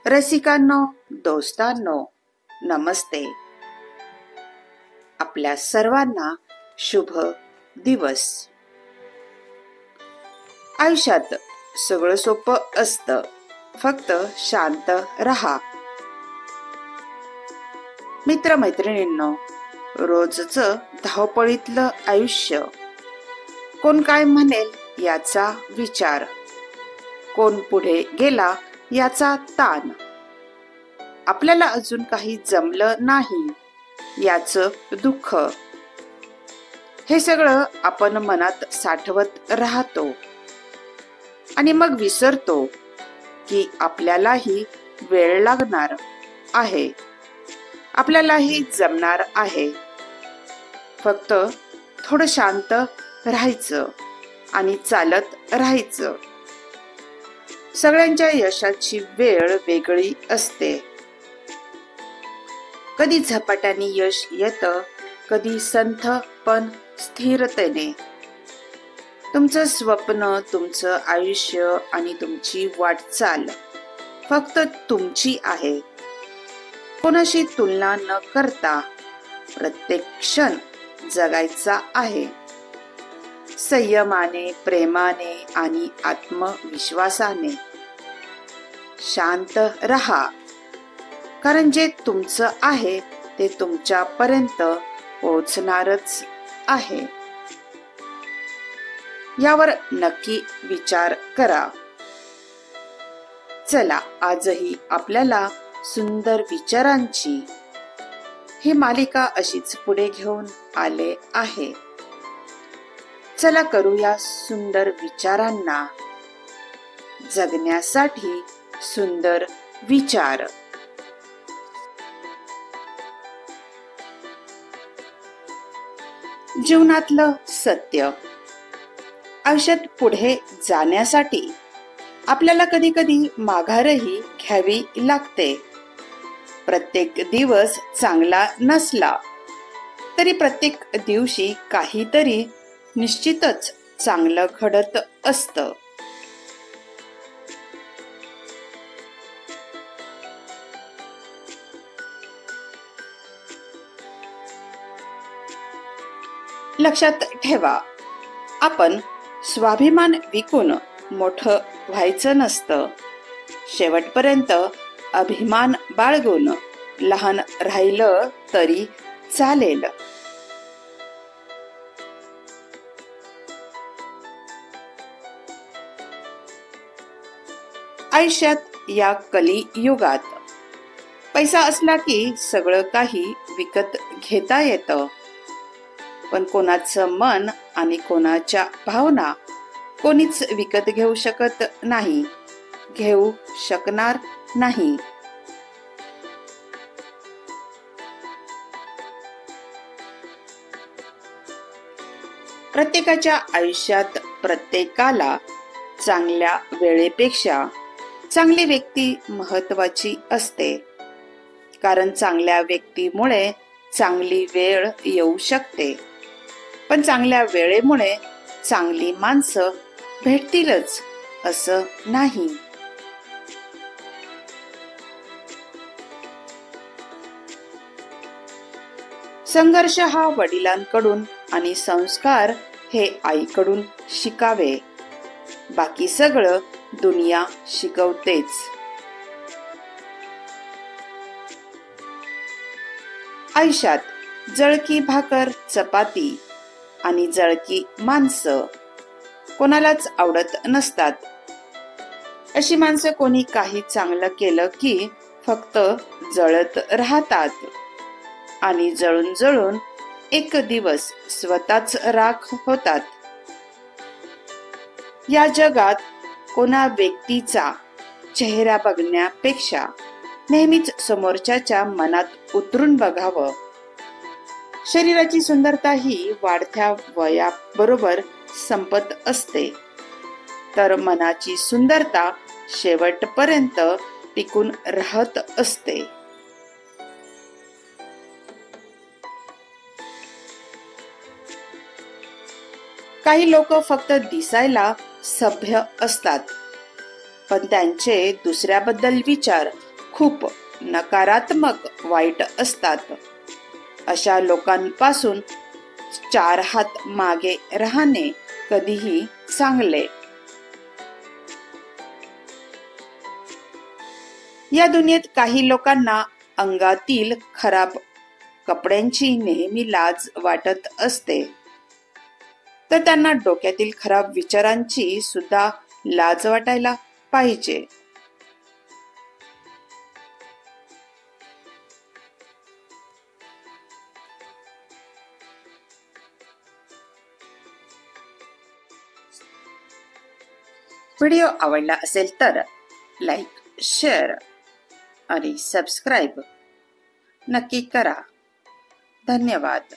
रसिकांनो, दोस्तांनो, नमस्ते. आपल्या सर्वांना शुभ दिवस. आयुष्यात सगळं सोपं असतं, फक्त शांत रहा. मित्रमैत्रिणींनो, रोजचं धावपळीतलं आयुष्य, कोण काय म्हणेल याचा विचार, कोण पुढे गेला याचा ताण, आपल्याला अजून काही जमलं नाही याचं दुःख, हे सगळं आपण मनात साठवत राहतो आणि मग विसरतो की आपल्यालाही वेळ लागणार आहे, आपल्यालाही जमणार आहे. फक्त थोडं शांत राहायचं आणि चालत राहायचं. सगळ्यांच्या यशाची वेळ वेगळी असते. कधी झपाट्याने यश येतं, कधी संथ पण स्थिरतेने. तुमचं स्वप्न, तुमचं आयुष्य आणि तुमची वाटचाल फक्त तुमची आहे. कोणाशी तुलना न करता प्रत्येक क्षण जगायचा आहे. संयमाने, प्रेमाने आणि आत्मविश्वासाने. शांत रहा, कारण जे तुमचं आहे ते तुमच्यापर्यंत पोहोचणारच आहे. यावर नक्की विचार करा. चला, आजही आपल्याला सुंदर विचारांची ही मालिका अशीच पुढे घेऊन आले आहे. चला करूया सुंदर विचारांना जगण्यासाठी सुंदर विचार. जीवनातलं सत्य. आयुष्यात पुढे जाण्यासाठी आपल्याला कधी कधी माघारही घ्यावी लागते. प्रत्येक दिवस चांगला नसला तरी प्रत्येक दिवशी काहीतरी निश्चितच चांगलं घडत असतं. लक्षात ठेवा, आपण स्वाभिमान विकून मोठं व्हायचं नसतं. शेवटपर्यंत अभिमान बाळगून लहान राहिलं तरी चालेल. आयुष्यात या कलियुगात पैसा असला की सगळं काही विकत घेता येतं, पण कोणाचं मन आणि कोणाच्या भावना कोणीच विकत घेऊ शकत नाही, घेऊ शकणार नाही. प्रत्येकाच्या आयुष्यात प्रत्येकाला चांगल्या वेळेपेक्षा चांगली व्यक्ती महत्वाची असते, कारण चांगल्या व्यक्तीमुळे चांगली वेळ येऊ शकते, पण चांगल्या वेळेमुळे चांगली माणसं भेटतीलच असं नाही. संघर्ष हा वडिलांकडून आणि संस्कार हे आईकडून शिकावे. बाकी सगळं दुनिया शिकवतेच. आयुष्यात जळकी भाकर चपाती आणि जळकी माणसं कोणालाच आवडत नसतात. अशी माणसं कोणी काही चांगलं केलं की फक्त जळत राहतात आणि जळून जळून एक दिवस स्वतःच राख होतात. या जगात कोणा व्यक्तीचा चेहरा बघण्यापेक्षा नेहमीच समोरच्याच्या मनात उतरून बघावं. शरीराची सुंदरता ही वाढत्या वयाबरोबर संपत असते, तर मनाची सुंदरता शेवटपर्यंत टिकून राहत असते. काही लोक फक्त दिसायला सभ्य असतात, पण त्यांचे दुसऱ्याबद्दल विचार खूप नकारात्मक वाईट असतात. अशा लोकांपासून 4 हात मागे राहणे कधीही चांगले. या दुनियेत काही लोकांना अंगातील खराब कपड्यांची नेहमी लाज वाटत असते, तर त्यांना डोक्यातील खराब विचारांची सुद्धा लाज वाटायला पाहिजे. व्हिडिओ आवडला असेल तर लाईक, शेअर आणि सबस्क्राईब नक्की करा. धन्यवाद.